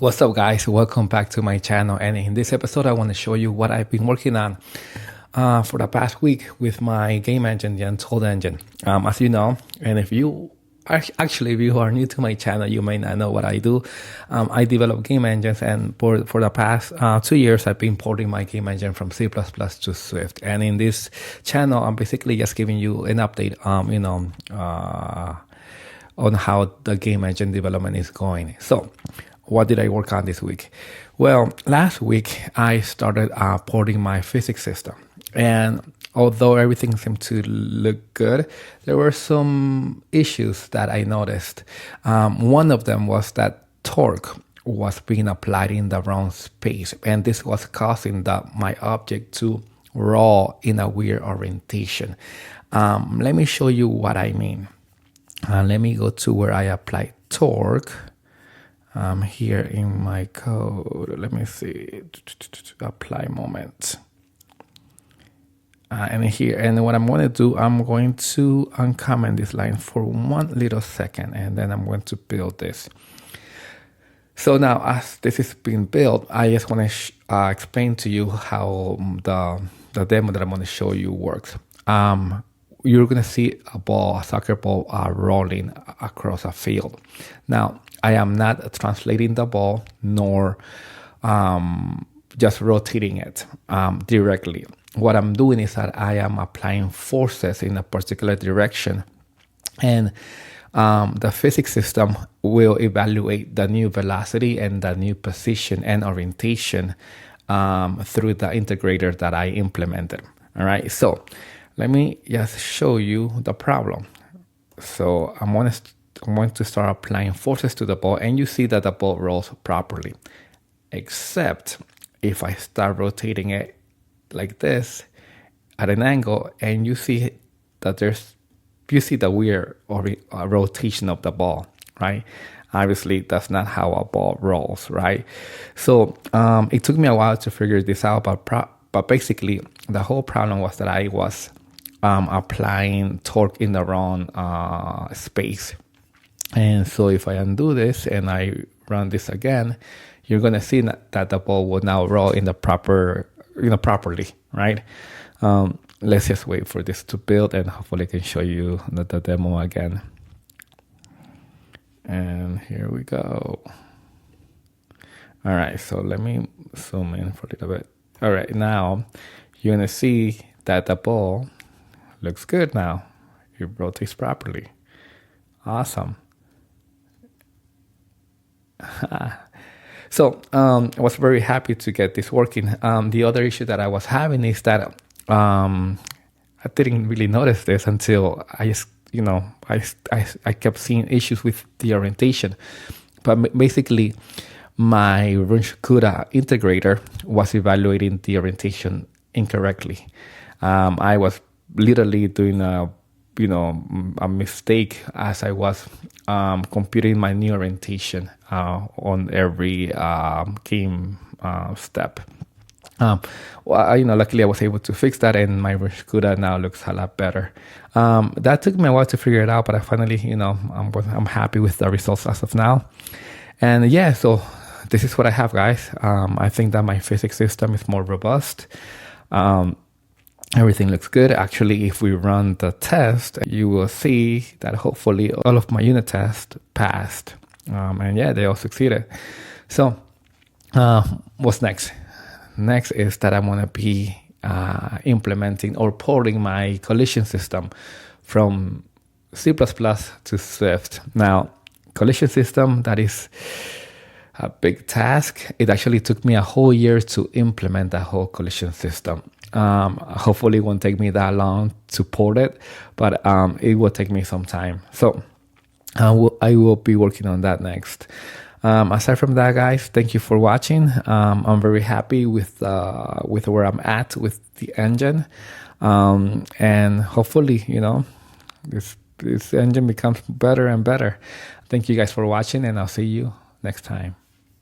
What's up, guys? Welcome back to my channel. And in this episode, I want to show you what I've been working on for the past week with my game engine, the Untold engine. As you know, and if you are new to my channel, you may not know what I do. I develop game engines, and for the past 2 years, I've been porting my game engine from C++ to Swift. And in this channel, I'm basically just giving you an update, on how the game engine development is going. So, what did I work on this week? Well, last week I started porting my physics system, and although everything seemed to look good, there were some issues that I noticed. One of them was that torque was being applied in the wrong space, and this was causing my object to roll in a weird orientation. Let me show you what I mean. Let me go to where I apply torque. Here in my code, let me see, apply moment. And here, and what I'm going to do, I'm going to uncomment this line for 1 little second, and then I'm going to build this. So now, as this is being built, I just want to explain to you how the demo that I'm going to show you works. You're going to see a soccer ball rolling across a field. Now, I am not translating the ball nor just rotating it directly. What I'm doing is that I am applying forces in a particular direction, and the physics system will evaluate the new velocity and the new position and orientation through the integrator that I implemented. All right, so let me just show you the problem. So I'm going to start applying forces to the ball, and you see that the ball rolls properly, except if I start rotating it like this at an angle, and you see that you see the weird rotation of the ball, right? Obviously, that's not how a ball rolls, right? So it took me a while to figure this out, but basically the whole problem was that I was applying torque in the wrong space. And so if I undo this and I run this again, you're going to see that the ball will now roll in the properly, right? Let's just wait for this to build, and hopefully I can show you the demo again. And here we go. All right, so let me zoom in for a little bit. All right, now you're going to see that the ball looks good now. It rotates properly. Awesome. So I was very happy to get this working. The other issue that I was having is that I didn't really notice this until I kept seeing issues with the orientation. But basically, my Runshkuda integrator was evaluating the orientation incorrectly. I was literally doing a mistake as I was computing my new orientation on every game step. Luckily I was able to fix that, and my Runshkuda now looks a lot better. That took me a while to figure it out, but I finally, I'm happy with the results as of now. And yeah, so this is what I have, guys. I think that my physics system is more robust. Everything looks good. Actually, if we run the test, you will see that hopefully all of my unit tests passed. And yeah, they all succeeded. So what's next? Next is that I'm going to be implementing or porting my collision system from C++ to Swift. Now, collision system, that is a big task. It actually took me a whole year to implement that whole collision system. Hopefully it won't take me that long to port it, but it will take me some time. So I will be working on that next. Aside from that, guys, thank you for watching. I'm very happy with where I'm at with the engine, and hopefully, this engine becomes better and better. Thank you guys for watching, and I'll see you next time.